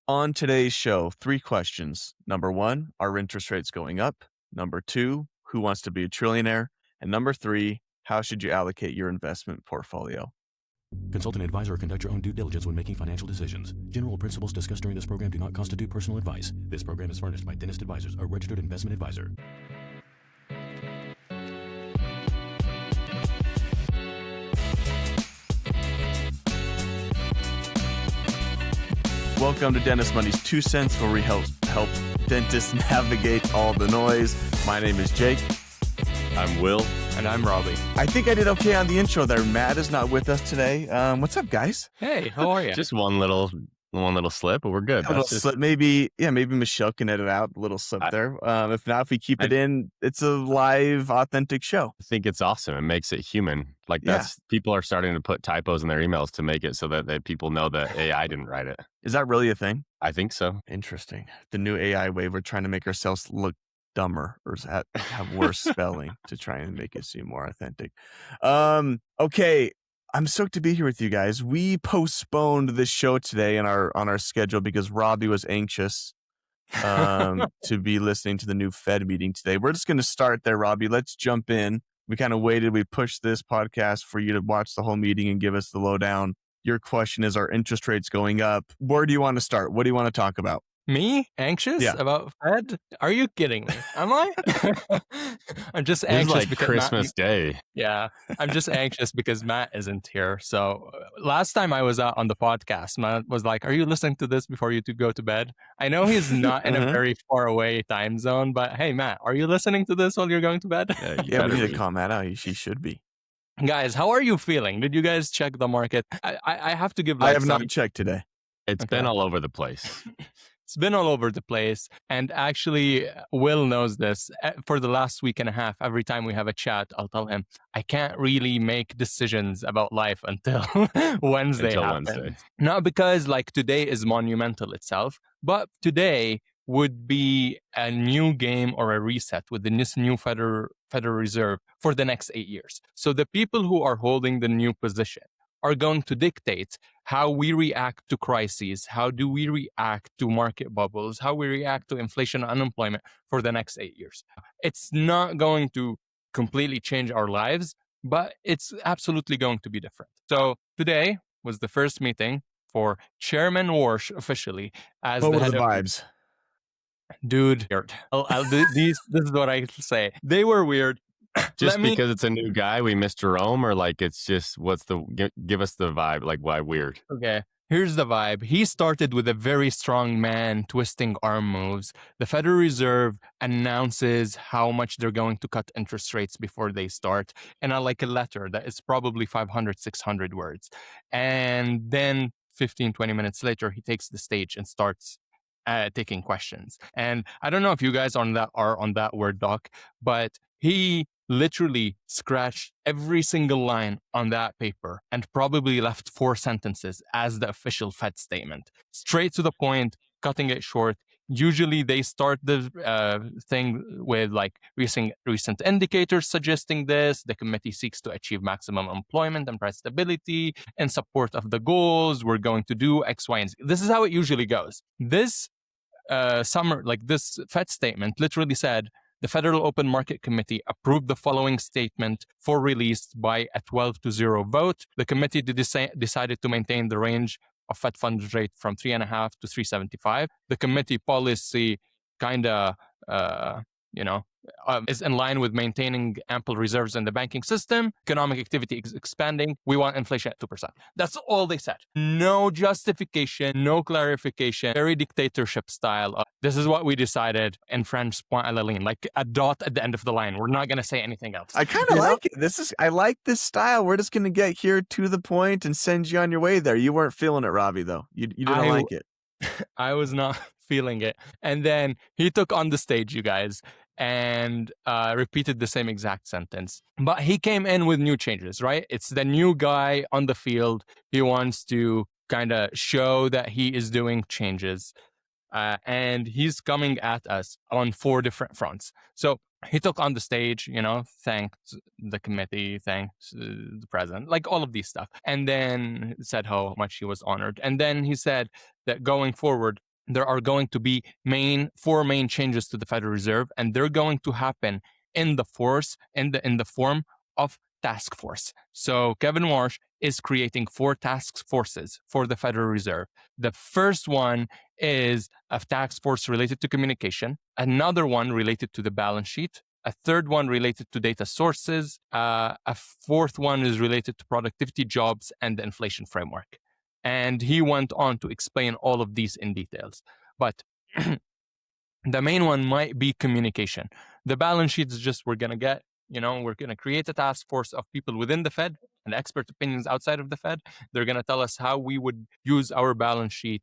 On today's show, 3 questions. Number 1, are interest rates going up? Number 2, who wants to be a trillionaire? And number 3, how should you allocate your investment portfolio? Consult an advisor or conduct your own due diligence when making financial decisions. General principles discussed during this program do not constitute personal advice. This program is furnished by Dentist Advisors, a registered investment advisor. Welcome to Dentist Money's 2 cents, where we help dentists navigate all the noise. My name is Jake. I'm Will. And I'm Rabih. I think I did okay on the intro there. Matt is not with us today. What's up, guys? Hey, how are you? Just one little slip, but we're good. A little slip, maybe Michelle can edit out a little slip there. If not, if we keep it in, it's a live, authentic show. I think it's awesome. It makes it human. Like people are starting to put typos in their emails to make it so that people know that AI didn't write it. Is that really a thing? I think so. Interesting. The new AI wave, we're trying to make ourselves look dumber or have worse spelling to try and make it seem more authentic. Okay. I'm stoked to be here with you guys. We postponed this show today on our schedule because Rabih was anxious to be listening to the new Fed meeting today. We're just going to start there, Rabih. Let's jump in. We kind of waited. We pushed this podcast for you to watch the whole meeting and give us the lowdown. Your question is, are interest rates going up? Where do you want to start? What do you want to talk about? Me? Anxious about Fed? Are you kidding me? Am I? I'm just anxious like because Christmas Day. Yeah, I'm just anxious because Matt isn't here. So last time I was out on the podcast, Matt was like, "Are you listening to this before you go to bed?" I know he's not in a very far away time zone, but hey, Matt, are you listening to this while you're going to bed? Yeah, we need to call Matt out. She should be. Guys, how are you feeling? Did you guys check the market? I have to give. I have not checked today. It's been all over the place. It's been all over the place. And actually, Will knows this. For the last week and a half, every time we have a chat, I'll tell him, I can't really make decisions about life until Wednesday happens. Not because like today is monumental itself, but today would be a new game or a reset with this new Federal Reserve for the next 8 years. So the people who are holding the new position are going to dictate how we react to crises, how do we react to market bubbles, how we react to inflation and unemployment for the next 8 years. It's not going to completely change our lives, but it's absolutely going to be different. So today was the first meeting for Chairman Warsh officially as what the were head the of vibes? Dude, this is what I say. They were weird. Just because it's a new guy, we missed Jerome, or like it's just give us the vibe, like why weird? Okay, here's the vibe. He started with a very strong man twisting arm moves. The Federal Reserve announces how much they're going to cut interest rates before they start, and I like a letter that is probably 500, 600 words. And then 15, 20 minutes later, he takes the stage and starts taking questions. And I don't know if you guys are on that Word doc, but he literally scratched every single line on that paper and probably left 4 sentences as the official Fed statement. Straight to the point, cutting it short. Usually they start the thing with like recent indicators suggesting this. The committee seeks to achieve maximum employment and price stability in support of the goals. We're going to do X, Y, and Z. This is how it usually goes. This this Fed statement literally said, the Federal Open Market Committee approved the following statement for release by a 12-0 vote. The committee decided to maintain the range of Fed funds rate from 3.5 to 3.75. The committee policy is in line with maintaining ample reserves in the banking system. Economic activity is expanding. We want inflation at 2%. That's all they said. No justification, no clarification, very dictatorship style. This is what we decided in French, point à la ligne, like a dot at the end of the line. We're not going to say anything else. I kind of like it. I like this style. We're just going to get here to the point and send you on your way there. You weren't feeling it, Rabih, though. You didn't like it. I was not feeling it. And then he took on the stage, you guys, and repeated the same exact sentence. But he came in with new changes, right? It's the new guy on the field. He wants to kind of show that he is doing changes. And he's coming at us on 4 different fronts. So he took on the stage, thanked the committee, thanked the president, like all of these stuff. And then said how much he was honored. And then he said that going forward, there are going to be four main changes to the Federal Reserve, and they're going to happen in the form of task force. So Kevin Warsh is creating 4 task forces for the Federal Reserve. The first one is a task force related to communication, another one related to the balance sheet, a third one related to data sources, a fourth one is related to productivity, jobs, and the inflation framework. And he went on to explain all of these in details. But the main one might be communication. The balance sheet is just, we're going to create a task force of people within the Fed and expert opinions outside of the Fed. They're going to tell us how we would use our balance sheet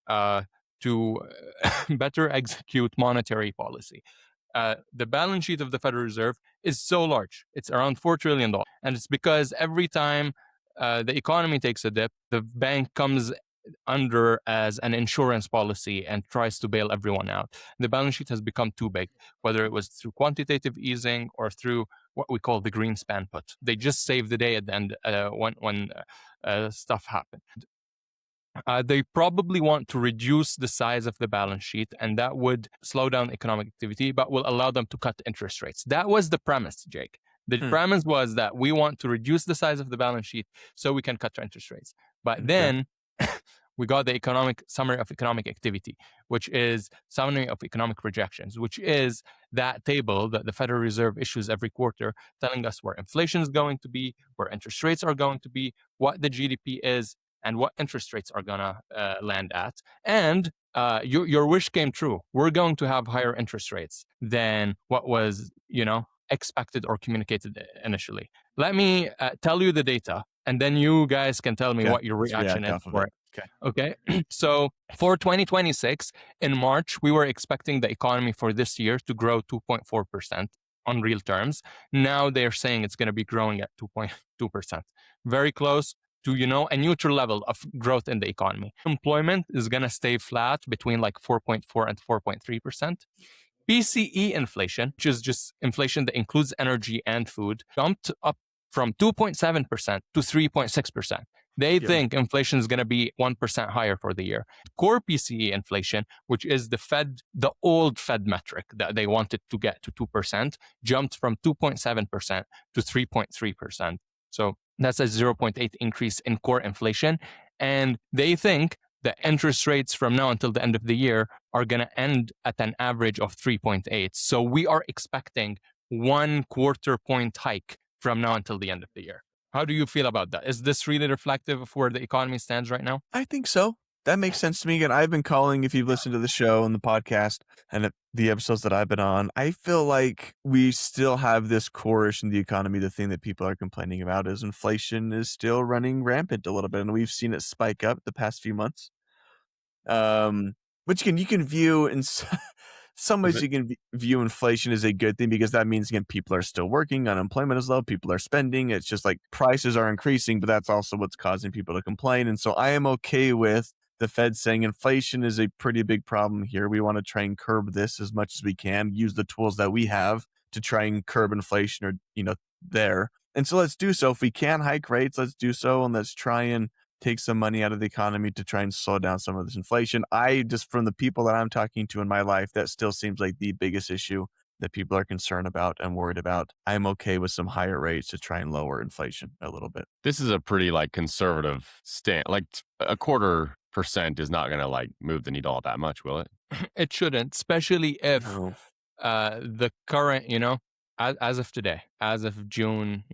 to better execute monetary policy. The balance sheet of the Federal Reserve is so large. It's around $4 trillion. And it's because every time the economy takes a dip, the bank comes under as an insurance policy and tries to bail everyone out. The balance sheet has become too big, whether it was through quantitative easing or through what we call the Greenspan put. They just save the day at the end when stuff happened. They probably want to reduce the size of the balance sheet, and that would slow down economic activity, but will allow them to cut interest rates. That was the premise, Jake. The premise was that we want to reduce the size of the balance sheet so we can cut our interest rates. But then we got the summary of economic activity, which is summary of economic projections, which is that table that the Federal Reserve issues every quarter, telling us where inflation is going to be, where interest rates are going to be, what the GDP is, and what interest rates are going to land at. And your wish came true. We're going to have higher interest rates than what was, expected or communicated initially. Let me tell you the data, and then you guys can tell me what your reaction is for it. Okay. So for 2026, in March, we were expecting the economy for this year to grow 2.4% on real terms. Now they're saying it's going to be growing at 2.2%. Very close to, a neutral level of growth in the economy. Employment is going to stay flat between like 4.4 and 4.3%. PCE inflation, which is just inflation that includes energy and food, jumped up from 2.7% to 3.6%. They think inflation is going to be 1% higher for the year. Core PCE inflation, which is the old Fed metric that they wanted to get to 2%, jumped from 2.7% to 3.3%. So that's a 0.8 increase in core inflation. And they think the interest rates from now until the end of the year are going to end at an average of 3.8. So we are expecting 1 quarter point hike from now until the end of the year. How do you feel about that? Is this really reflective of where the economy stands right now? I think so. That makes sense to me. Again, I've been calling, if you've listened to the show and the podcast and the episodes that I've been on, I feel like we still have this core-ish in the economy. The thing that people are complaining about is inflation is still running rampant a little bit, and we've seen it spike up the past few months. Which you can view in some ways. You can view inflation as a good thing because that means, again, people are still working, unemployment is low, people are spending. It's just like prices are increasing, but that's also what's causing people to complain. And so I am okay with the Fed saying inflation is a pretty big problem here. We want to try and curb this as much as we can, use the tools that we have to try and curb inflation or, there. And so let's do so. If we can hike rates, let's do so. And let's try and take some money out of the economy to try and slow down some of this inflation. From the people that I'm talking to in my life, that still seems like the biggest issue that people are concerned about and worried about. I'm okay with some higher rates to try and lower inflation a little bit. This is a pretty conservative stand. Like 0.25% is not going to move the needle all that much, will it? It shouldn't, especially if the current, as of today, as of June,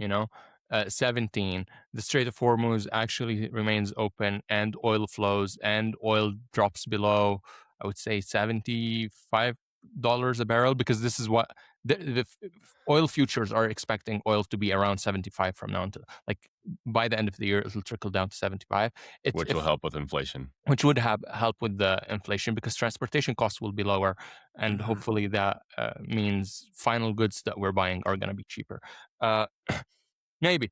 17, the Strait of Hormuz actually remains open, and oil flows, and oil drops below, I would say, $75 a barrel, because this is what the oil futures are expecting oil to be around 75 from now until by the end of the year. It'll trickle down to 75, which will help with inflation. Which would help with the inflation because transportation costs will be lower, and hopefully that means final goods that we're buying are going to be cheaper. Maybe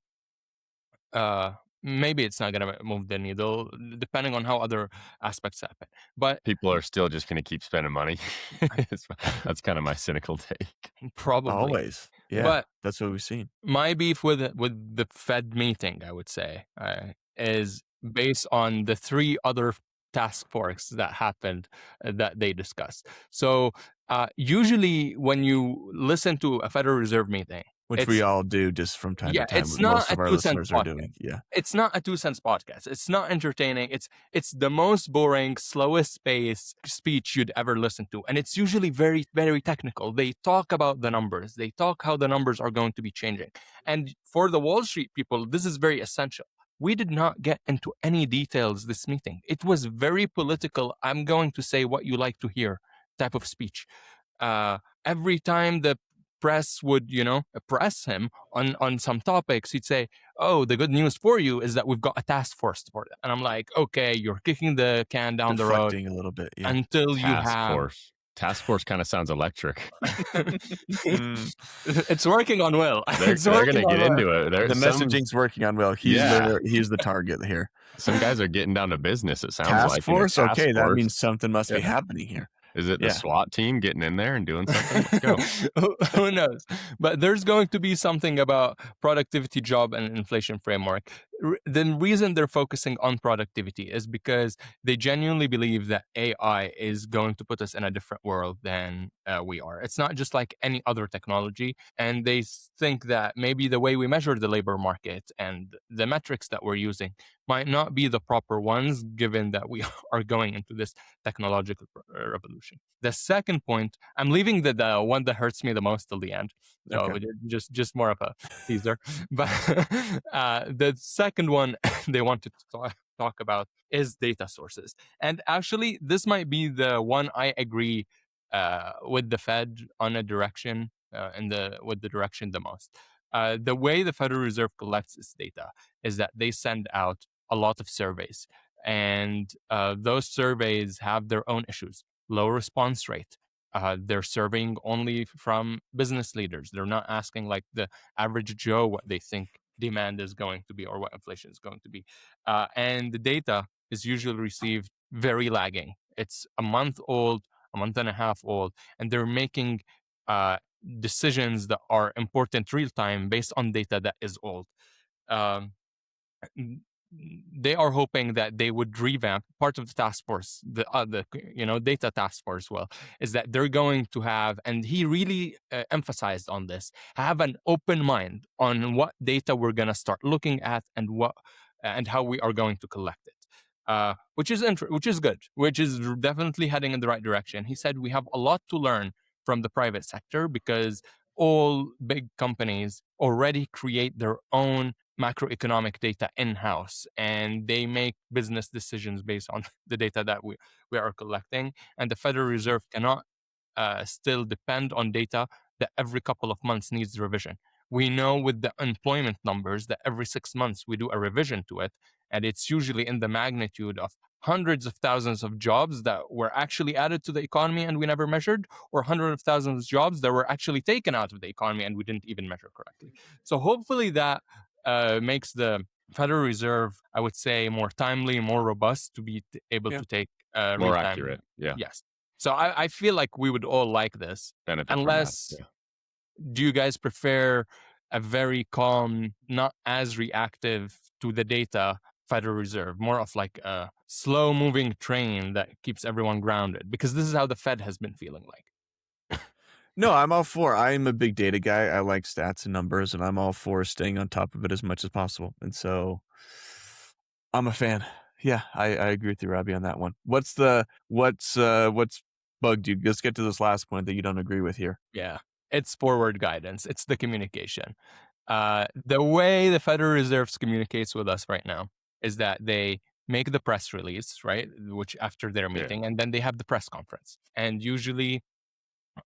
it's not going to move the needle, depending on how other aspects happen. But people are still just going to keep spending money. That's kind of my cynical take. Probably. Always. Yeah, but that's what we've seen. My beef with the Fed meeting, I would say, is based on the 3 other task force that happened that they discussed. So usually when you listen to a Federal Reserve meeting, which we all do just from time to time. it's Most not of a our 2 cent listeners are podcast. doing. Yeah. It's not a 2 cents podcast. It's not entertaining. It's the most boring, slowest pace speech you'd ever listen to. And it's usually very, very technical. They talk about the numbers. They talk how the numbers are going to be changing. And for the Wall Street people, this is very essential. We did not get into any details this meeting. It was very political. I'm going to say what you like to hear type of speech. Every time the press would, press him on some topics, he'd say, "Oh, the good news for you is that we've got a task force for it." And I'm like, okay, you're kicking the can down the road Deflecting a little bit. Yeah. until you Task have. force. Task force kind of sounds electric. It's working on Will. They're going to get into it. The messaging's working on Will. He's the target here. Some guys are getting down to business, it sounds task like. Force? Okay, that means something must be happening here. Is it the SWAT team getting in there and doing something? Let's go. Who knows? But there's going to be something about productivity, job, and inflation framework. The reason they're focusing on productivity is because they genuinely believe that AI is going to put us in a different world than we are. It's not just like any other technology. And they think that maybe the way we measure the labor market and the metrics that we're using might not be the proper ones, given that we are going into this technological revolution. The second point, I'm leaving the one that hurts me the most till the end. So just more of a teaser. But the second one they wanted to talk about is data sources. And actually, this might be the one I agree with the Fed on a direction, with the direction the most. The way the Federal Reserve collects its data is that they send out a lot of surveys, and those surveys have their own issues. Low response rate. They're surveying only from business leaders. They're not asking like the average Joe what they think demand is going to be or what inflation is going to be. And the data is usually received very lagging. It's a month old, a month and a half old, and they're making decisions that are important real time based on data that is old. They are hoping that they would revamp part of the task force, the data task force. Is that they're going to have, and he really emphasized on this, have an open mind on what data we're going to start looking at and how we are going to collect it. Which is good, which is definitely heading in the right direction. He said we have a lot to learn from the private sector because all big companies already create their own macroeconomic data in-house, and they make business decisions based on the data that we are collecting. And the Federal Reserve cannot still depend on data that every couple of months needs revision. We know with the employment numbers that every 6 months we do a revision to it, and it's usually in the magnitude of hundreds of thousands of jobs that were actually added to the economy and we never measured, or hundreds of thousands of jobs that were actually taken out of the economy and we didn't even measure correctly. So hopefully that makes the Federal Reserve, I would say, more timely, more robust to be able to take more accurate. Yeah. Yes. So I feel like we would all like this. Benefit unless, do you guys prefer a very calm, not as reactive to the data Federal Reserve, more of like a slow moving train that keeps everyone grounded? Because this is how the Fed has been feeling like. No, I'm all for. I'm a big data guy. I like stats and numbers, and I'm all for staying on top of it as much as possible. And so, I'm a fan. Yeah, I agree with you, Rabih, on that one. What's bugged you? Let's get to this last point that you don't agree with here. Yeah, it's forward guidance. It's the communication. The way the Federal Reserve communicates with us right now is that they make the press release, right, which after their meeting, and then they have the press conference. And usually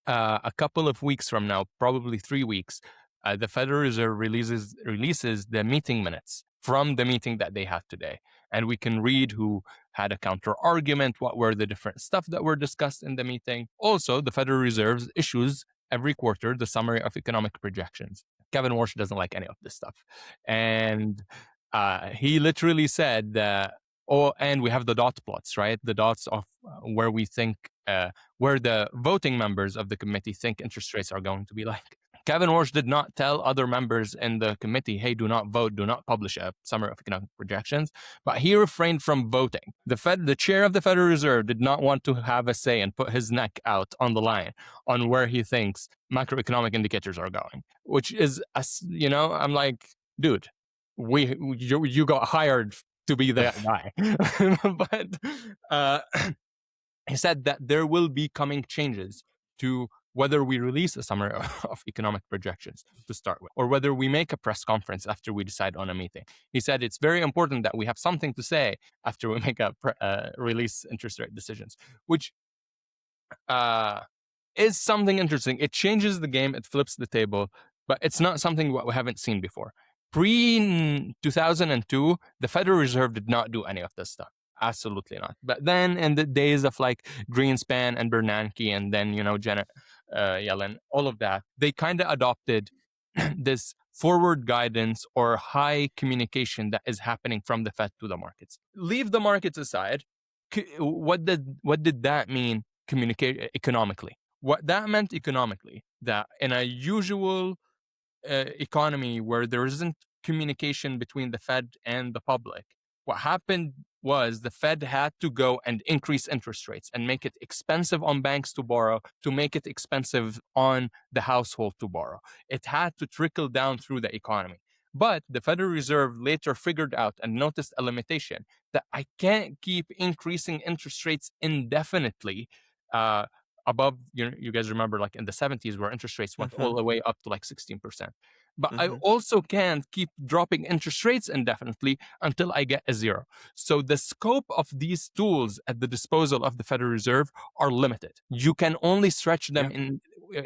a couple of weeks from now, probably 3 weeks, the Federal Reserve releases the meeting minutes from the meeting that they had today. And we can read who had a counter argument, what were the different stuff that were discussed in the meeting. Also, the Federal Reserve issues every quarter the summary of economic projections. Kevin Walsh doesn't like any of this stuff. And he literally said that, and we have the dot plots, right? The dots of where we think, where the voting members of the committee think interest rates are going to be like. Kevin Warsh did not tell other members in the committee, hey, do not vote, do not publish a summary of economic projections, but he refrained from voting. The chair of the Federal Reserve did not want to have a say and put his neck out on the line on where he thinks macroeconomic indicators are going, which is, I'm like, dude, you got hired to be that guy. But he said that there will be coming changes to whether we release a summary of economic projections to start with, or whether we make a press conference after we decide on a meeting. He said it's very important that we have something to say after we make release interest rate decisions, which is something interesting. It changes the game, it flips the table, but it's not something what we haven't seen before. Pre-2002, the Federal Reserve did not do any of this stuff. Absolutely not. But then in the days of like Greenspan and Bernanke and then, Janet Yellen, all of that, they kind of adopted this forward guidance or high communication that is happening from the Fed to the markets. Leave the markets aside. What did that mean economically? What that meant economically, that in a usual economy where there isn't communication between the Fed and the public, what happened was the Fed had to go and increase interest rates and make it expensive on banks to borrow, to make it expensive on the household to borrow. It had to trickle down through the economy. But the Federal Reserve later figured out and noticed a limitation that I can't keep increasing interest rates indefinitely above, you guys remember like in the 70s where interest rates went all the way up to like 16%. But I also can't keep dropping interest rates indefinitely until I get a zero. So the scope of these tools at the disposal of the Federal Reserve are limited. You can only stretch them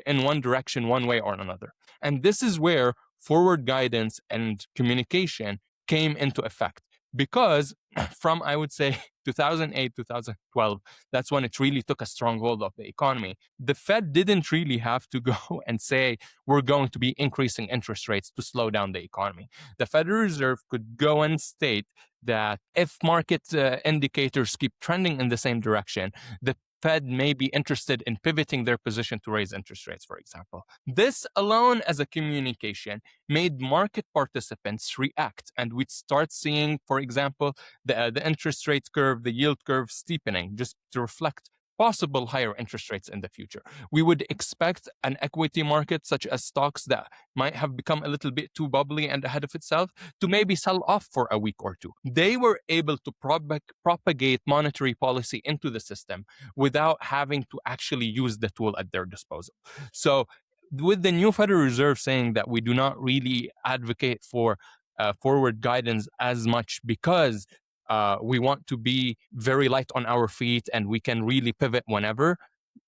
in one direction, one way or another. And this is where forward guidance and communication came into effect. Because from, I would say, 2008, 2012, that's when it really took a stronghold of the economy. The Fed didn't really have to go and say, we're going to be increasing interest rates to slow down the economy. The Federal Reserve could go and state that if market indicators keep trending in the same direction, the Fed may be interested in pivoting their position to raise interest rates, for example. This alone as a communication made market participants react, and we'd start seeing, for example, the interest rate curve, the yield curve steepening, just to reflect possible higher interest rates in the future. We would expect an equity market, such as stocks that might have become a little bit too bubbly and ahead of itself, to maybe sell off for a week or two. They were able to propagate monetary policy into the system without having to actually use the tool at their disposal. So with the new Federal Reserve saying that we do not really advocate for forward guidance as much because we want to be very light on our feet and we can really pivot whenever,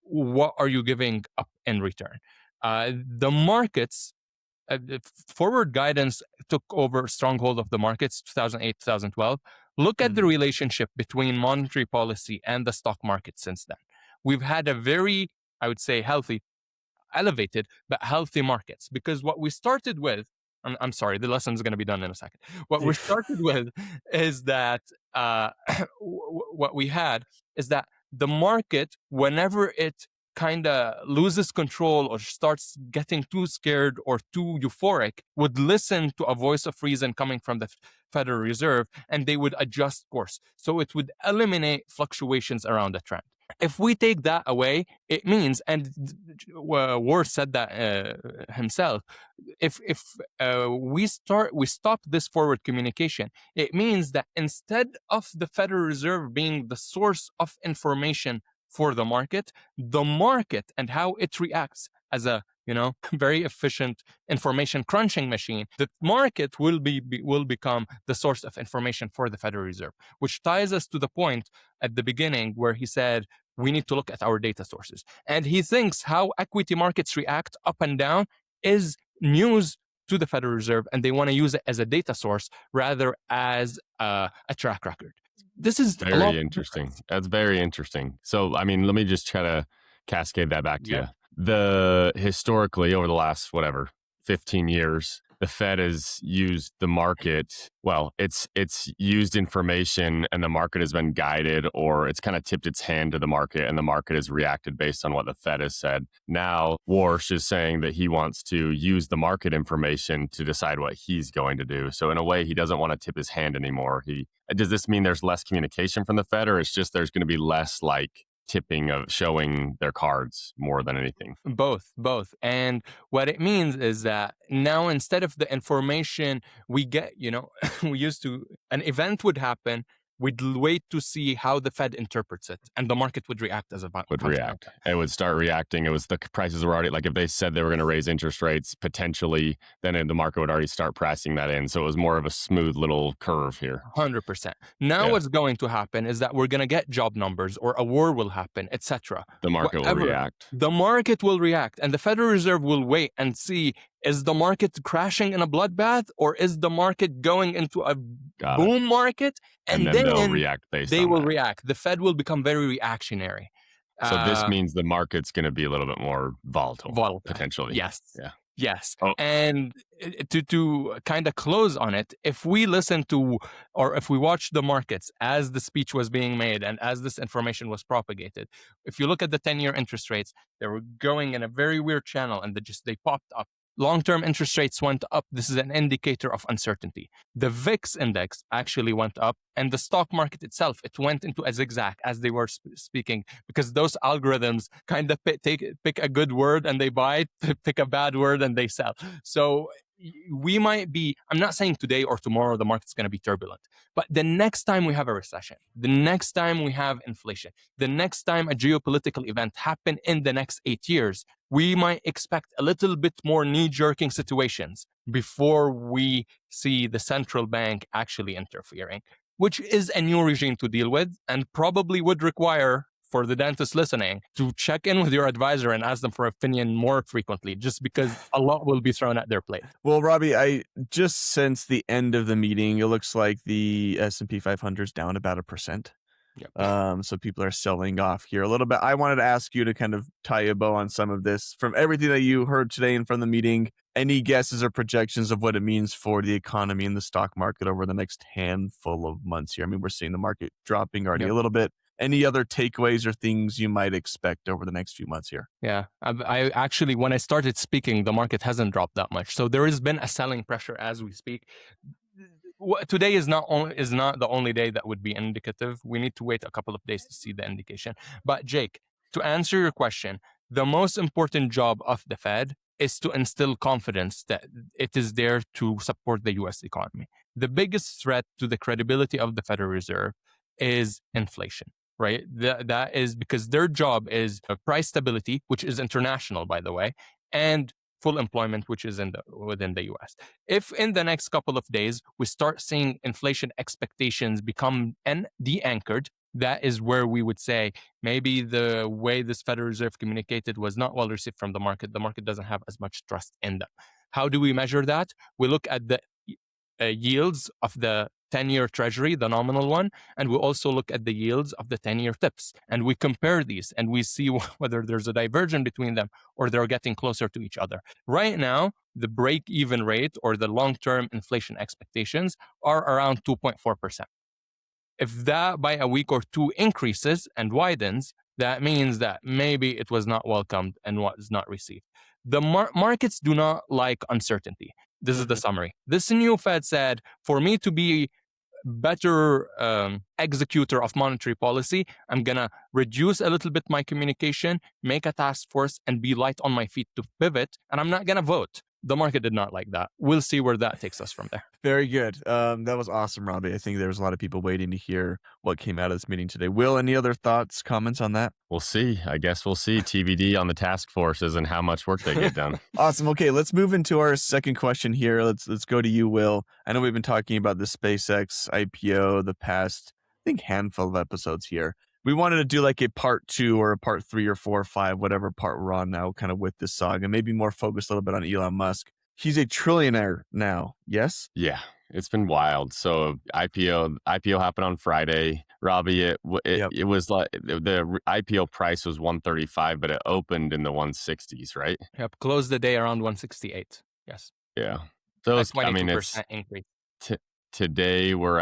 what are you giving up in return? The markets, forward guidance took over stronghold of the markets 2008, 2012. Look at the relationship between monetary policy and the stock market since then. We've had a very, I would say, elevated, but healthy markets, because what we started with, I'm sorry, the lesson's going to be done in a second. What we started with is that what we had is that the market, whenever it kind of loses control or starts getting too scared or too euphoric, would listen to a voice of reason coming from the Federal Reserve, and they would adjust course. So it would eliminate fluctuations around the trend. If we take that away, it means, and Warsh said that himself, if we stop this forward communication, it means that instead of the Federal Reserve being the source of information for the market and how it reacts as a very efficient information crunching machine, the market will become the source of information for the Federal Reserve, which ties us to the point at the beginning where he said, we need to look at our data sources. And he thinks how equity markets react up and down is news to the Federal Reserve, and they want to use it as a data source rather as a track record. This is very interesting. That's very interesting. So, I mean, let me just try to cascade that back to you. Historically, over the last, 15 years, the Fed has used the market. Well, it's used information and the market has been guided, or it's kind of tipped its hand to the market and the market has reacted based on what the Fed has said. Now, Warsh is saying that he wants to use the market information to decide what he's going to do. So in a way, he doesn't want to tip his hand anymore. Does this mean there's less communication from the Fed, or it's just there's going to be less like tipping of showing their cards more than anything? Both. And what it means is that now instead of the information we get, we used to, an event would happen, we'd wait to see how the Fed interprets it, and the market would react as a would react. It would start reacting. It was the prices were already, like if they said they were going to raise interest rates potentially, then the market would already start pricing that in. So it was more of a smooth little curve here. 100%. Now what's going to happen is that we're going to get job numbers, or a war will happen, etc. The market will react. The market will react, and the Federal Reserve will wait and see, is the market crashing in a bloodbath, or is the market going into a boom market? And then they'll react based on They will that. react. The Fed will become very reactionary. So this means the market's going to be a little bit more volatile. Potentially. Yes. Yeah. Yes. Oh. And to kind of close on it, if we listen to, or if we watch the markets as the speech was being made and as this information was propagated, if you look at the 10-year interest rates, they were going in a very weird channel, and they popped up. Long-term interest rates went up. This is an indicator of uncertainty. The VIX index actually went up, and the stock market itself, it went into a zigzag as they were speaking, because those algorithms kind of pick a good word and they buy it, pick a bad word and they sell. So we might be, I'm not saying today or tomorrow the market's going to be turbulent, but the next time we have a recession, the next time we have inflation, the next time a geopolitical event happen in the next 8 years, we might expect a little bit more knee-jerking situations before we see the central bank actually interfering, which is a new regime to deal with, and probably would require, for the dentist listening, to check in with your advisor and ask them for opinion more frequently, just because a lot will be thrown at their plate. Well, Rabih, I just since the end of the meeting, it looks like the S&P 500 is down about 1%. Yep. So people are selling off here a little bit. I wanted to ask you to kind of tie a bow on some of this. From everything that you heard today and from the meeting, any guesses or projections of what it means for the economy and the stock market over the next handful of months here? I mean, we're seeing the market dropping already a little bit. Any other takeaways or things you might expect over the next few months here? Yeah, I actually, when I started speaking, the market hasn't dropped that much. So there has been a selling pressure as we speak. Today is not the only day that would be indicative. We need to wait a couple of days to see the indication. But Jake, to answer your question, the most important job of the Fed is to instill confidence that it is there to support the U.S. economy. The biggest threat to the credibility of the Federal Reserve is inflation, right? That is because their job is price stability, which is international, by the way, and full employment, which is within the US. If in the next couple of days we start seeing inflation expectations become de-anchored, that is where we would say maybe the way this Federal Reserve communicated was not well received from the market. The market doesn't have as much trust in them. How do we measure that? We look at the yields of the 10-year treasury, the nominal one, and we also look at the yields of the 10-year tips. And we compare these and we see whether there's a divergence between them or they're getting closer to each other. Right now, the break-even rate or the long-term inflation expectations are around 2.4%. If that by a week or two increases and widens, that means that maybe it was not welcomed and was not received. The markets do not like uncertainty. This is the summary. This new Fed said, for me to be better executor of monetary policy, I'm going to reduce a little bit my communication, make a task force, and be light on my feet to pivot, and I'm not going to vote. The market did not like that. We'll see where that takes us from there. Very good. That was awesome, Rabih. I think there was a lot of people waiting to hear what came out of this meeting today. Will, any other thoughts, comments on that? We'll see. I guess we'll see TBD on the task forces and how much work they get done. Awesome. Okay, let's move into our second question here. Let's go to you, Will. I know we've been talking about the SpaceX IPO the past, I think, handful of episodes here. We wanted to do like a part 2 or a part 3 or 4 or 5, whatever part we're on now, kind of with this saga, maybe more focused a little bit on Elon Musk. He's a trillionaire now, yes? Yeah, it's been wild. So IPO happened on Friday. Rabih, it was like the IPO price was 135, but it opened in the 160s, right? Yep, closed the day around 168. Yes. Yeah. So A it's, I mean, 22% increase. t- today we're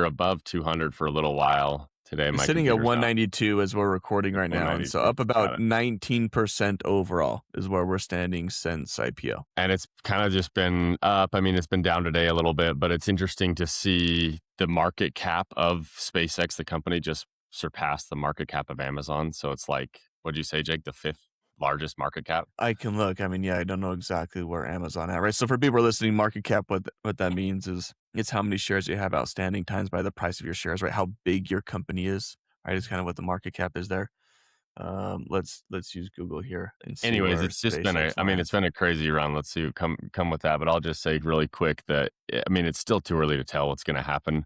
above 200 for a little while. Today It's my sitting at computer's down 192 as we're recording right now, and so 192. up about Got it. 19% overall is where we're standing since IPO. And it's kind of just been up. I mean, it's been down today a little bit, but it's interesting to see the market cap of SpaceX, the company, just surpassed the market cap of Amazon. So it's like, what'd you say, Jake? The 5th largest market cap? I can look. I mean, yeah, I don't know exactly where Amazon at, right? So for people listening, market cap, what that means is it's how many shares you have outstanding times by the price of your shares, right? How big your company is, right? Is kind of what the market cap is there. Let's use Google here and see Anyways, where it's just been SpaceX I mean, it's lands. been a crazy run. Let's see come with that. But I'll just say really quick that, I mean, it's still too early to tell what's going to happen.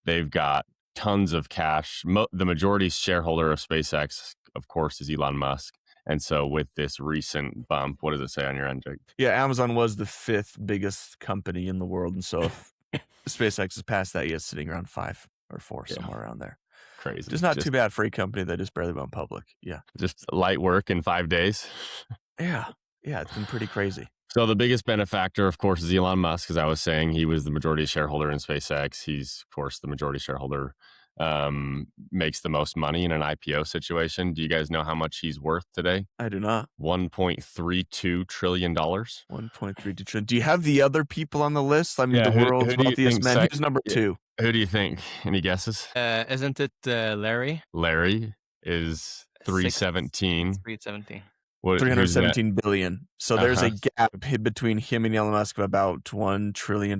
They've got tons of cash. The majority shareholder of SpaceX, of course, is Elon Musk. And so with this recent bump, what does it say on your end, Jake? Yeah, Amazon was the 5th biggest company in the world, and so if SpaceX is past that, yeah, it's sitting around 5 or 4, Yeah. somewhere around there. Crazy. Just not too bad for a company that just barely went public. Yeah. Just light work in 5 days. Yeah. Yeah, it's been pretty crazy. So the biggest benefactor, of course, is Elon Musk. As I was saying, he was the majority shareholder in SpaceX. He's, of course, the majority shareholder, makes the most money in an IPO situation. Do you guys know how much he's worth today? I do not. $1.32 trillion. 1.32 trillion. Do you have the other people on the list? I mean, Yeah, the who world's do you wealthiest think men. Who's number 2? Who do you think? Any guesses? Isn't it Larry? Larry is 317. 317. Who's that? 317 billion. So there's a Uh-huh. gap between him and Elon Musk of about $1 trillion.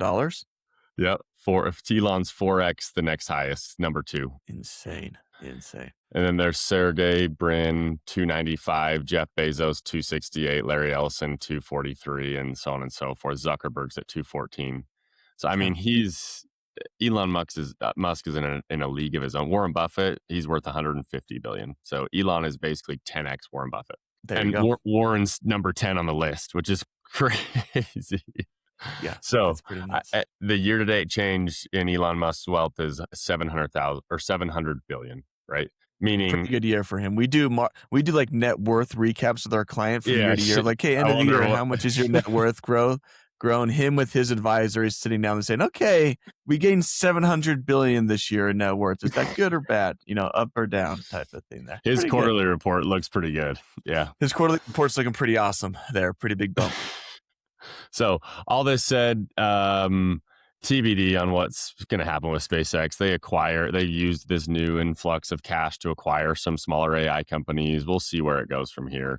Yep. If Elon's 4x, the next highest, number 2. Insane. And then there's Sergey Brin, 295, Jeff Bezos, 268, Larry Ellison, 243, and so on and so forth. Zuckerberg's at 214. So, I mean, Elon Musk is in a league of his own. Warren Buffett, he's worth 150 billion. So Elon is basically 10x Warren Buffett. There you go. Warren's number 10 on the list, which is crazy. Yeah. So that's pretty nuts. the year-to-date change in Elon Musk's wealth is 700,000 or 700 billion, right? Meaning, pretty good year for him. We do like net worth recaps with our client from year to year. Like, hey, end I of the year, wonder how much is your net worth grown? Him with his advisor is sitting down and saying, okay, we gained 700 billion this year in net worth. Is that good or bad? Up or down type of thing there. His Pretty quarterly report looks pretty good. Yeah. His quarterly report's looking pretty awesome there. Pretty big bump. So all this said, TBD on what's going to happen with SpaceX. They used this new influx of cash to acquire some smaller AI companies. We'll see where it goes from here.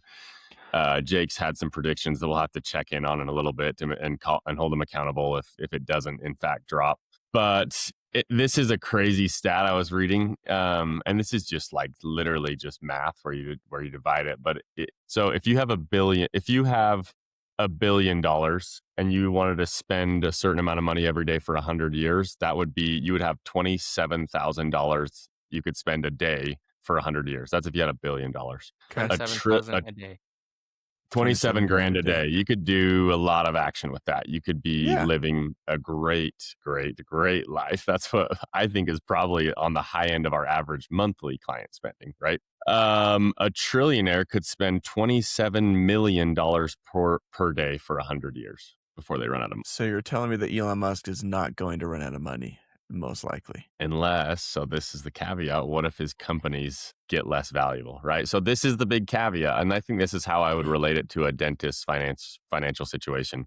Jake's had some predictions that we'll have to check in on in a little bit and hold them accountable if it doesn't in fact drop. But this is a crazy stat I was reading, and this is just like literally just math where you divide it. But so if you have $1 billion and you wanted to spend a certain amount of money every day for 100 years, you would have $27,000 you could spend a day for 100 years. That's if you had $1 billion. 27,000 a day. 27 grand a day. You could do a lot of action with that. You could be living a great life. That's what I think is probably on the high end of our average monthly client spending, right? A trillionaire could spend $27 million per day for 100 years before they run out of money. So you're telling me that Elon Musk is not going to run out of money, most likely. Unless, so this is the caveat, what if his companies get less valuable, right? So this is the big caveat. And I think this is how I would relate it to a dentist's financial situation.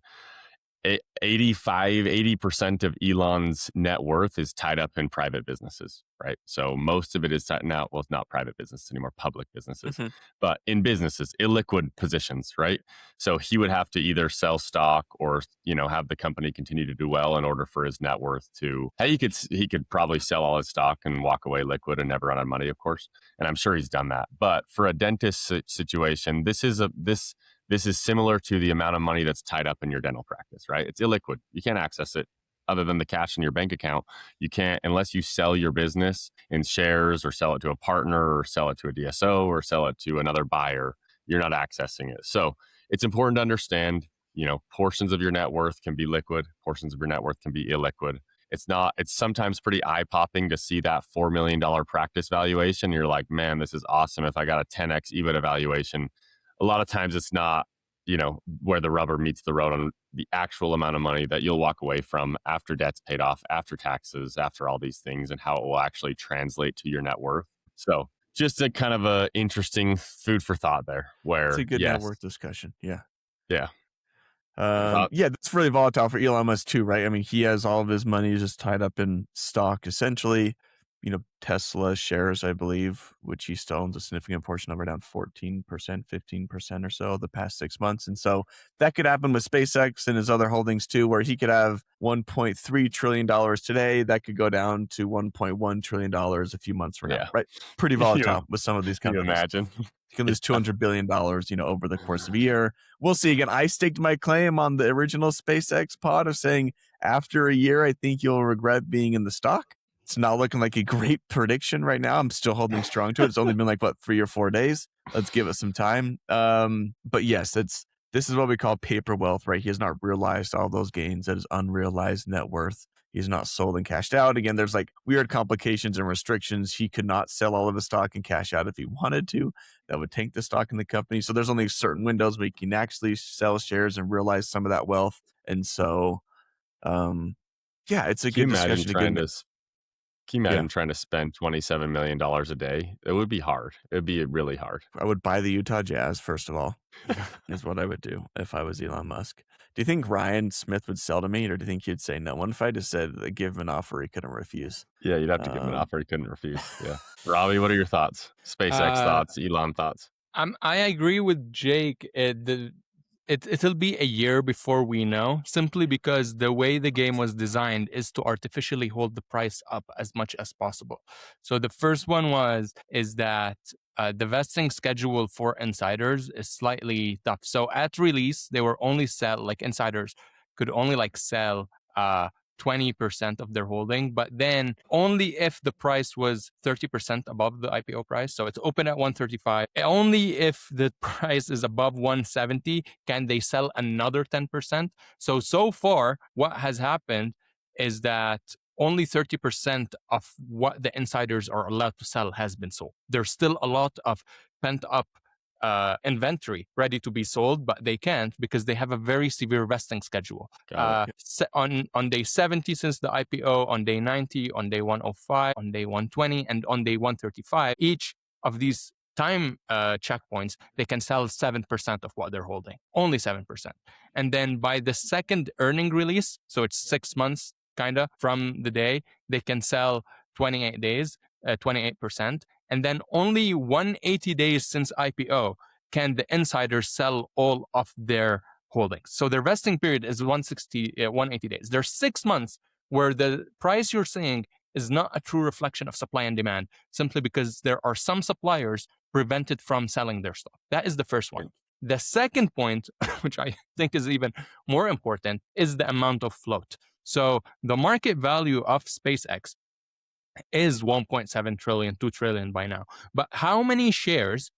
80% of Elon's net worth is tied up in private businesses, right? So most of it is now, well, it's not private business anymore, public businesses, but in businesses, illiquid positions, right? So he would have to either sell stock or, have the company continue to do well in order for his net worth to, he could probably sell all his stock and walk away liquid and never run out of money, of course. And I'm sure he's done that. But for a dentist situation, this is similar to the amount of money that's tied up in your dental practice, right? It's illiquid. You can't access it other than the cash in your bank account. You can't, unless you sell your business in shares or sell it to a partner or sell it to a DSO or sell it to another buyer, you're not accessing it. So it's important to understand, portions of your net worth can be liquid, portions of your net worth can be illiquid. It's sometimes pretty eye-popping to see that $4 million practice valuation. You're like, man, this is awesome. If I got a 10x EBITDA valuation, a lot of times it's not where the rubber meets the road on the actual amount of money that you'll walk away from after debt's paid off, after taxes, after all these things, and how it will actually translate to your net worth. So just a kind of a interesting food for thought there, where It's a good yes, net worth discussion. Yeah. yeah, Yeah, that's really volatile for Elon Musk too, right? I mean, he has all of his money just tied up in stock, essentially. Tesla shares, I believe, which he still owns a significant portion of, are down 14%, 15% or so the past 6 months. And so that could happen with SpaceX and his other holdings too, where he could have $1.3 trillion today. That could go down to $1.1 trillion a few months from now, right? Pretty volatile with some of these can you companies. imagine? You can lose $200 billion, over the course of a year. We'll see. Again, I staked my claim on the original SpaceX pod of saying after a year, I think you'll regret being in the stock. It's not looking like a great prediction right now. I'm still holding strong to it. It's only been like, 3 or 4 days. Let's give it some time. But yes, this is what we call paper wealth, right? He has not realized all those gains. That is unrealized net worth. He's not sold and cashed out. Again, there's like weird complications and restrictions. He could not sell all of his stock and cash out if he wanted to. That would tank the stock in the company. So there's only certain windows where he can actually sell shares and realize some of that wealth. And so, yeah, it's a good discussion. Can you imagine trying to spend $27 million a day? It would be hard. It would be really hard. I would buy the Utah Jazz, first of all, is what I would do if I was Elon Musk. Do you think Ryan Smith would sell to me, or do you think he'd say no? What if I just said, give him an offer he couldn't refuse? Yeah, you'd have to give him an offer he couldn't refuse. Yeah. Rabih, what are your thoughts? SpaceX thoughts, Elon thoughts? I agree with Jake. It'll be a year before we know, simply because the way the game was designed is to artificially hold the price up as much as possible. So the first one is that the vesting schedule for insiders is slightly tough. So at release, they were only insiders could only sell 20% of their holding, but then only if the price was 30% above the IPO price. So it's open at 135. Only if the price is above 170 can they sell another 10%. So far, what has happened is that only 30% of what the insiders are allowed to sell has been sold. There's still a lot of pent up inventory ready to be sold, but they can't because they have a very severe vesting schedule. On day 70 since the IPO, on day 90, on day 105, on day 120, and on day 135, each of these time checkpoints, they can sell 7% of what they're holding, only 7%. And then by the second earning release, so it's 6 months kind of from the day, they can sell 28 days, 28%. And then only 180 days since IPO can the insiders sell all of their holdings. So their vesting period is 180 days. There's 6 months where the price you're seeing is not a true reflection of supply and demand, simply because there are some suppliers prevented from selling their stock. That is the first one. The second point, which I think is even more important, is the amount of float. So the market value of SpaceX is 1.7 trillion, 2 trillion by now. But how many shares,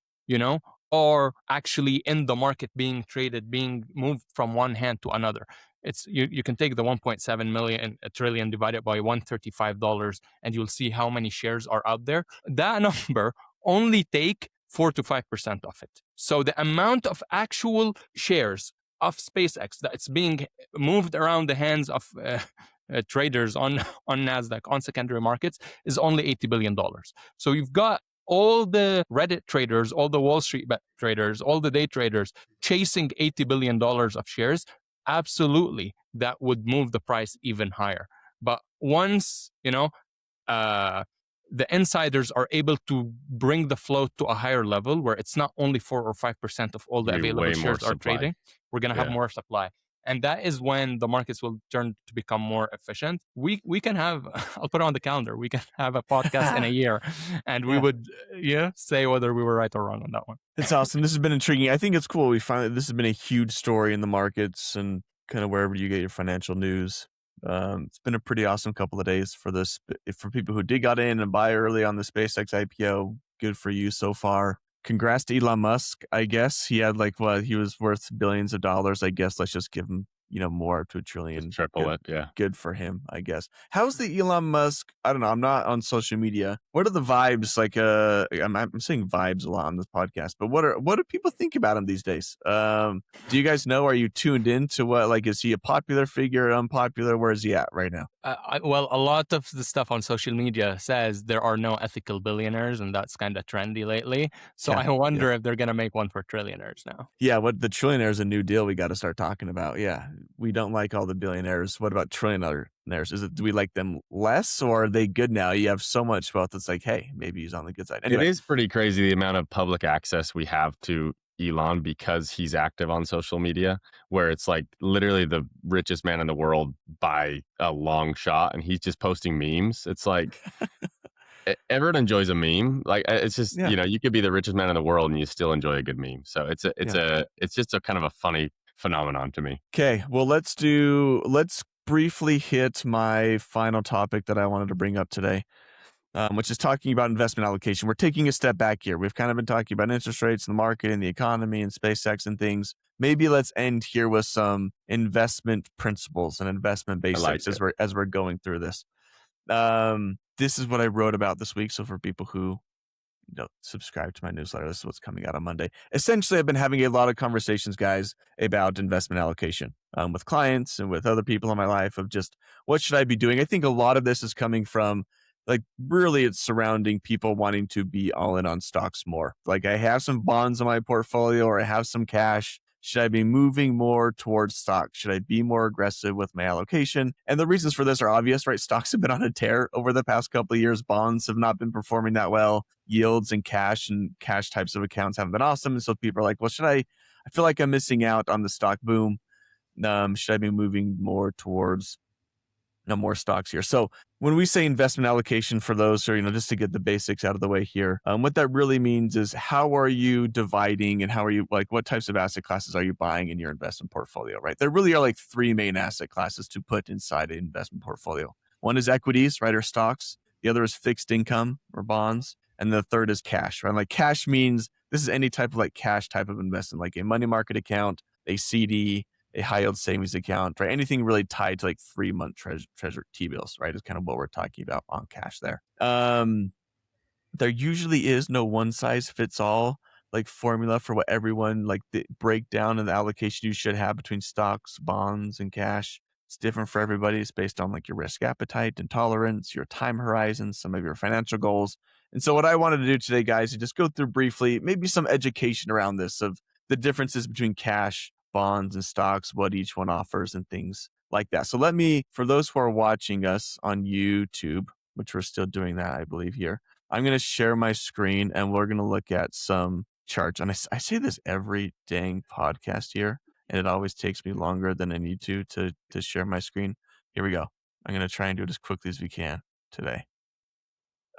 are actually in the market being traded, being moved from one hand to another? It's you can take the 1.7 trillion divided by $135 and you'll see how many shares are out there. That number only take 4 to 5% of it. So the amount of actual shares of SpaceX that's being moved around the hands of traders on NASDAQ, on secondary markets, is only $80 billion. So you've got all the Reddit traders, all the Wall Street traders, all the day traders chasing $80 billion of shares. Absolutely, that would move the price even higher. But once, the insiders are able to bring the float to a higher level where it's not only 4 or 5% of all the available shares are trading, we're going to have more supply. And that is when the markets will turn to become more efficient. We can have, I'll put it on the calendar, we can have a podcast in a year and we would say whether we were right or wrong on that one. It's awesome. This has been intriguing. I think it's cool. This has been a huge story in the markets and kind of wherever you get your financial news. It's been a pretty awesome couple of days for people who got in and buy early on the SpaceX IPO. Good for you so far. Congrats to Elon Musk. I guess he had he was worth billions of dollars. I guess let's just give him more up to $1 trillion. Just triple it. Yeah. Good for him, I guess. How's the Elon Musk? I don't know. I'm not on social media. What are the vibes like? I'm saying vibes a lot on this podcast, but what do people think about him these days? Do you guys know? Are you tuned in to what? Like, is he a popular figure, unpopular? Where is he at right now? Well, a lot of the stuff on social media says there are no ethical billionaires, and that's kind of trendy lately. So I wonder if they're going to make one for trillionaires now. Yeah, what the trillionaire is a new deal we got to start talking about. Yeah, we don't like all the billionaires. What about trillionaires? Do we like them less, or are they good now? You have so much wealth. It's like, hey, maybe he's on the good side. Anyway. It is pretty crazy the amount of public access we have to Elon because he's active on social media, where it's like literally the richest man in the world by a long shot, and he's just posting memes. It's like everyone enjoys a meme. Like it's just you could be the richest man in the world and you still enjoy a good meme. So it's just a kind of a funny phenomenon to me. Okay, well let's briefly hit my final topic that I wanted to bring up today. Which is talking about investment allocation. We're taking a step back here. We've kind of been talking about interest rates and the market and the economy and SpaceX and things. Maybe let's end here with some investment principles and investment basics as we're going through this. This is what I wrote about this week. So for people who subscribe to my newsletter, this is what's coming out on Monday. Essentially, I've been having a lot of conversations, guys, about investment allocation with clients and with other people in my life of just what should I be doing. I think a lot of this is coming from really it's surrounding people wanting to be all in on stocks more. Like I have some bonds in my portfolio or I have some cash. Should I be moving more towards stocks? Should I be more aggressive with my allocation? And the reasons for this are obvious, right? Stocks have been on a tear over the past couple of years. Bonds have not been performing that well. Yields and cash types of accounts haven't been awesome. And so people are like, well, I feel like I'm missing out on the stock boom. Should I be moving more towards more stocks here? So when we say investment allocation, for those who are, just to get the basics out of the way here, what that really means is how are you dividing and how are you, what types of asset classes are you buying in your investment portfolio, right? There really are three main asset classes to put inside an investment portfolio. One is equities, right, or stocks. The other is fixed income or bonds. And the third is cash, right? Cash means this is any type of cash type of investment, like a money market account, a CD, a high yield savings account, right? Anything really tied to 3-month treasury T-bills, right? Is kind of what we're talking about on cash there. There usually is no one size fits all formula for what everyone the breakdown and the allocation you should have between stocks, bonds, and cash. It's different for everybody. It's based on your risk appetite and tolerance, your time horizon, some of your financial goals. And so what I wanted to do today, guys, is just go through briefly, maybe some education around this of the differences between cash, bonds, and stocks, what each one offers and things like that. So for those who are watching us on YouTube, which we're still doing that, I believe here, I'm going to share my screen and we're going to look at some charts. And I say this every dang podcast here, and it always takes me longer than I need to share my screen. Here we go. I'm going to try and do it as quickly as we can today.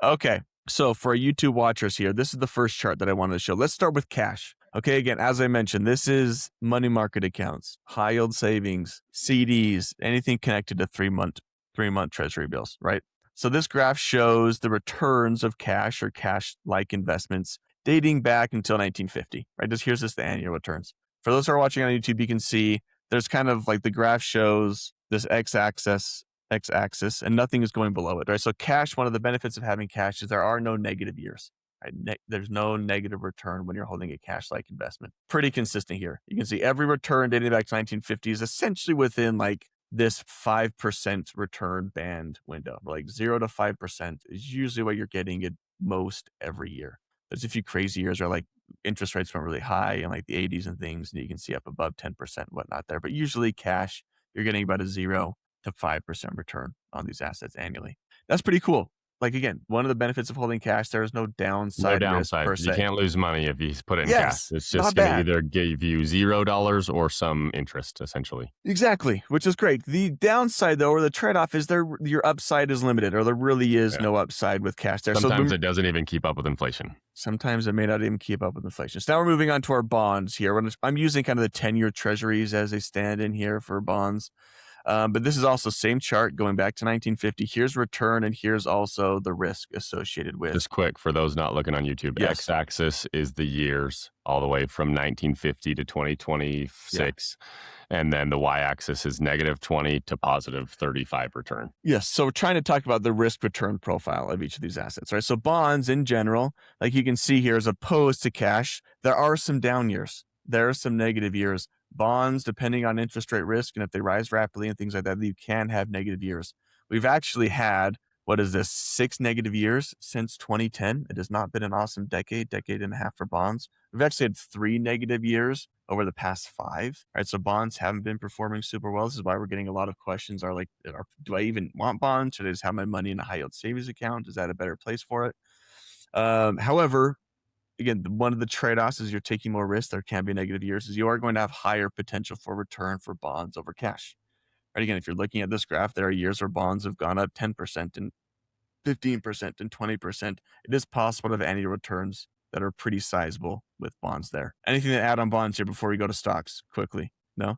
Okay. So for our YouTube watchers here, this is the first chart that I wanted to show. Let's start with cash. Okay, again, as I mentioned, this is money market accounts, high yield savings, CDs, anything connected to 3-month treasury bills, right? So this graph shows the returns of cash or cash-like investments dating back until 1950, right? Here's the annual returns. For those who are watching on YouTube, you can see there's kind of the graph shows this x-axis, and nothing is going below it, right? So cash, one of the benefits of having cash is there are no negative years. Right? There's no negative return when you're holding a cash-like investment. Pretty consistent here. You can see every return dating back to 1950 is essentially within this 5% return band window. 0 to 5% is usually what you're getting at most every year. There's a few crazy years where interest rates went really high in the 80s and things, and you can see up above 10% and whatnot there. But usually cash, you're getting about a 0 to 5% return on these assets annually. That's pretty cool. Again, one of the benefits of holding cash, there is no downside. No risk per se. You can't lose money if you put it in cash. It's just going to either give you $0 or some interest, essentially. Exactly, which is great. The downside, though, or the trade-off is your upside is limited, or there really is no upside with cash there. Sometimes it doesn't even keep up with inflation. Sometimes it may not even keep up with inflation. So now we're moving on to our bonds here. I'm using kind of the 10-year treasuries as they stand in here for bonds. But this is also same chart going back to 1950. Here's return, and here's also the risk associated with. Just quick for those not looking on YouTube, Yes. X-axis is the years all the way from 1950 to 2026. And then the y-axis is -20 to +35 return. Yes. So we're trying to talk about the risk return profile of each of these assets, right? So bonds in general, like you can see here, as opposed to cash, there are some down years. There are some negative years. Bonds, depending on interest rate risk, and if they rise rapidly and things like that, you can have negative years. We've actually had, what is this, 6 negative years since 2010. It has not been an awesome decade and a half for bonds. We've actually had 3 negative years over the past 5, right? So bonds haven't been performing super well. This is why we're getting a lot of questions are like, do I even want bonds? Should I just have my money in a high yield savings account? Is that a better place for it? However, again, one of the trade-offs is you're taking more risk. There can be negative years, is you are going to have higher potential for return for bonds over cash. Right? Again, if you're looking at this graph, there are years where bonds have gone up 10% and 15% and 20%. It is possible to have annual returns that are pretty sizable with bonds there. Anything to add on bonds here before we go to stocks quickly? No?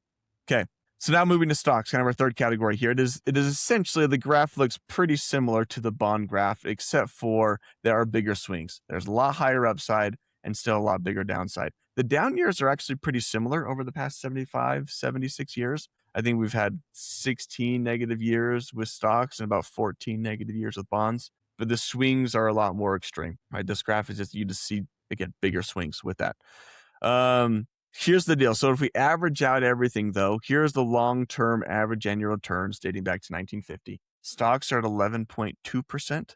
Okay. So now moving to stocks, kind of our third category here. It is essentially, the graph looks pretty similar to the bond graph, except for there are bigger swings. There's a lot higher upside and still a lot bigger downside. The down years are actually pretty similar over the past 75, 76 years. I think we've had 16 negative years with stocks and about 14 negative years with bonds, but the swings are a lot more extreme, right? This graph is just, you just see, again, bigger swings with that. Here's the deal. So if we average out everything, though, here's the long-term average annual returns dating back to 1950. Stocks are at 11.2%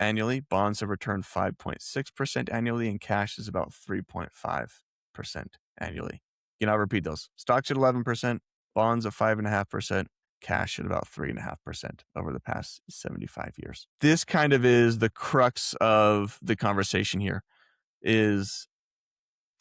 annually. Bonds have returned 5.6% annually, and cash is about 3.5% annually. Again, I'll repeat those. Stocks at 11%, bonds at 5.5%, cash at about 3.5% over the past 75 years. This kind of is the crux of the conversation here, is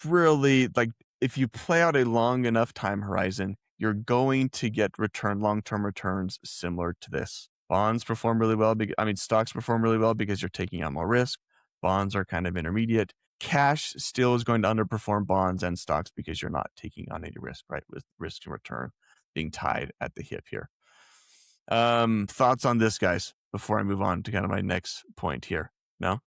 really, like, if you play out a long enough time horizon, you're going to get long-term returns similar to this. Bonds perform really well. Stocks perform really well because you're taking on more risk. Bonds are kind of intermediate. Cash still is going to underperform bonds and stocks because you're not taking on any risk, right? With risk and return being tied at the hip here. Thoughts on this, guys, before I move on to kind of my next point here? No?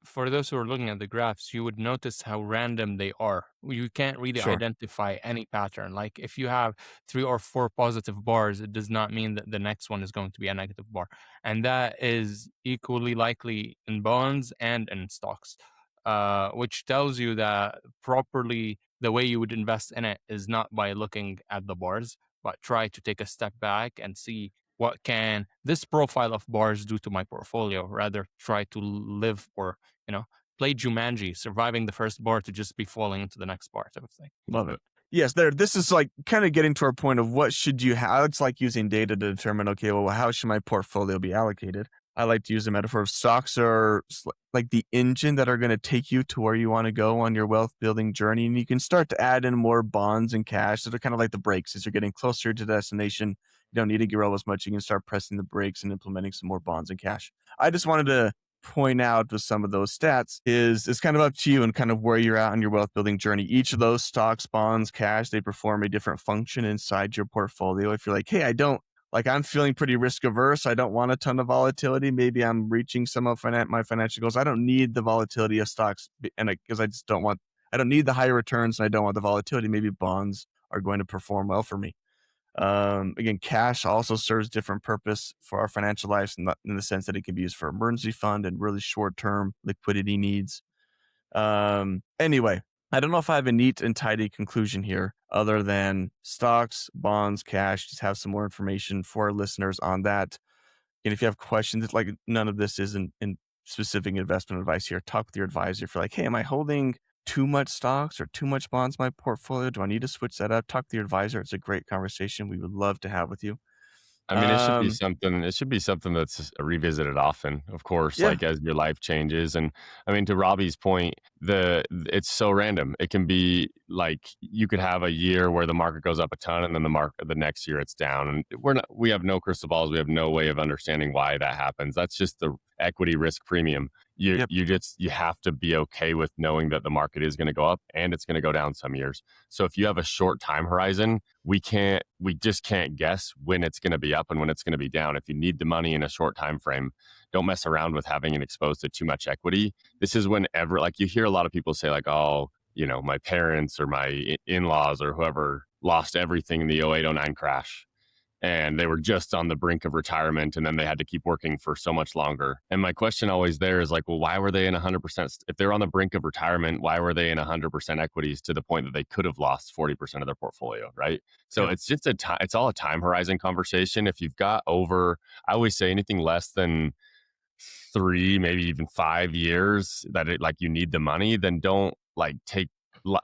For those who are looking at the graphs, you would notice how random they are. You can't really Sure. identify any pattern. Like if you have 3 or 4 positive bars, it does not mean that the next one is going to be a negative bar. And that is equally likely in bonds and in stocks, which tells you that properly the way you would invest in it is not by looking at the bars, but try to take a step back and see what can this profile of bars do to my portfolio, rather try to live or, play Jumanji, surviving the first bar to just be falling into the next bar type of thing. Love it. Yes, this is like kind of getting to our point of what should you have. It's like using data to determine, okay, well, how should my portfolio be allocated? I like to use the metaphor of stocks are like the engine that are going to take you to where you want to go on your wealth building journey. And you can start to add in more bonds and cash that are kind of like the brakes. As you're getting closer to the destination, you don't need to grow as much. You can start pressing the brakes and implementing some more bonds and cash. I just wanted to point out with some of those stats is it's kind of up to you and kind of where you're at on your wealth building journey. Each of those stocks, bonds, cash, they perform a different function inside your portfolio. If you're like, hey, I'm feeling pretty risk averse, I don't want a ton of volatility, maybe I'm reaching some of my financial goals, I don't need the volatility of stocks, and because I don't need the higher returns and I don't want the volatility, maybe bonds are going to perform well for me. Again, cash also serves different purpose for our financial lives in the sense that it can be used for emergency fund and really short-term liquidity needs. Anyway, I don't know if I have a neat and tidy conclusion here other than stocks, bonds, cash. Just have some more information for our listeners on that. And if you have questions, it's like none of this is in specific investment advice here. Talk with your advisor. If you're like, hey, am I holding too much stocks or too much bonds in my portfolio? Do I need to switch that up? Talk to your advisor. It's a great conversation we would love to have with you. It should be something. It should be something that's revisited often, of course, Yeah. like as your life changes. And to Rabih's point, it's so random. It can be like you could have a year where the market goes up a ton, and then the next year it's down. And we have no crystal balls. We have no way of understanding why that happens. That's just equity risk premium. You have to be okay with knowing that the market is going to go up and it's going to go down some years. So if you have a short time horizon, we just can't guess when it's going to be up and when it's going to be down. If you need the money in a short time frame, don't mess around with having it exposed to too much equity. This is whenever, like, you hear a lot of people say, like, oh, my parents or my in-laws or whoever lost everything in the 08-09 crash. And they were just on the brink of retirement, and then they had to keep working for so much longer. And my question always there is like, well, why were they in 100%? If they're on the brink of retirement, why were they in 100% equities to the point that they could have lost 40% of their portfolio, right? So it's just it's all a time horizon conversation. If you've got over, I always say anything less than 3, maybe even 5 years that you need the money, then don't take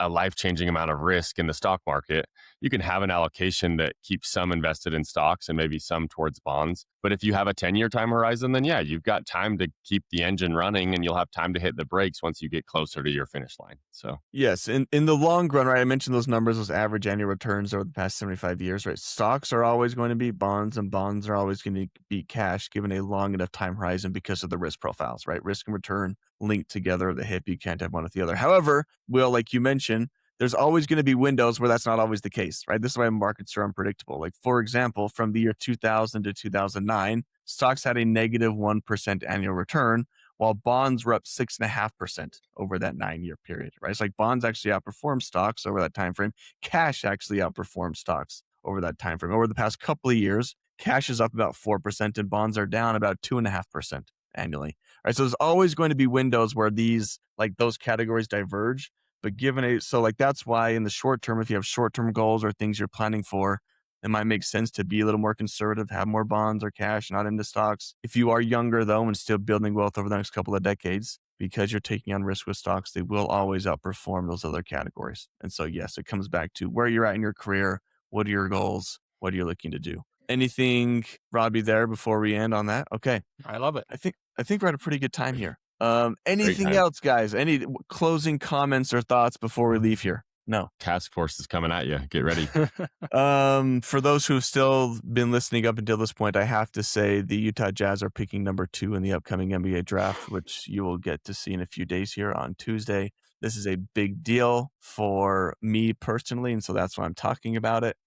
a life-changing amount of risk in the stock market. You can have an allocation that keeps some invested in stocks and maybe some towards bonds. But if you have a 10-year time horizon, then yeah, you've got time to keep the engine running, and you'll have time to hit the brakes once you get closer to your finish line. So yes, in the long run, right? I mentioned those numbers, those average annual returns over the past 75 years, right? Stocks are always going to be bonds, and bonds are always going to be cash given a long enough time horizon because of the risk profiles, right? Risk and return linked together at the hip. You can't have one with the other. However, Will, like you mentioned, there's always going to be windows where that's not always the case, right? This is why markets are unpredictable. Like, for example, from the year 2000 to 2009, stocks had a negative 1% annual return, while bonds were up 6.5% over that 9-year period, right? It's like bonds actually outperformed stocks over that time frame. Cash actually outperformed stocks over that time frame. Over the past couple of years, cash is up about 4% and bonds are down about 2.5% annually. All right, so there's always going to be windows where those categories diverge. But that's why in the short term, if you have short-term goals or things you're planning for, it might make sense to be a little more conservative, have more bonds or cash, not into stocks. If you are younger, though, and still building wealth over the next couple of decades, because you're taking on risk with stocks, they will always outperform those other categories. And so, yes, it comes back to where you're at in your career. What are your goals? What are you looking to do? Anything, Rabih, there before we end on that? Okay. I love it. I think we're at a pretty good time here. Anything else, guys? Any closing comments or thoughts before we leave here? No. Task force is coming at you. Get ready. For those who've still been listening up until this point, I have to say the Utah Jazz are picking number 2 in the upcoming NBA draft, which you will get to see in a few days here on Tuesday. This is a big deal for me personally, and so that's why I'm talking about it.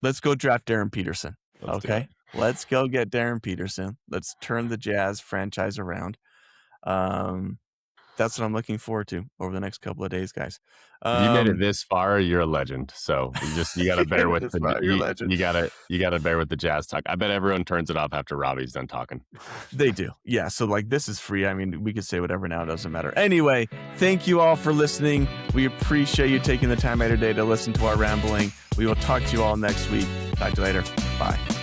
Let's go draft Darren Peterson. Okay. Let's go get Darren Peterson. Let's turn the Jazz franchise around. That's what I'm looking forward to over the next couple of days, guys. If you made it this far, you're a legend. So you got to bear with you got to bear with the Jazz talk. I bet everyone turns it off after Robbie's done talking. They do. Yeah. So this is free. I mean, we could say whatever now. It doesn't matter. Anyway, thank you all for listening. We appreciate you taking the time out of your day to listen to our rambling. We will talk to you all next week. Talk to you later. Bye.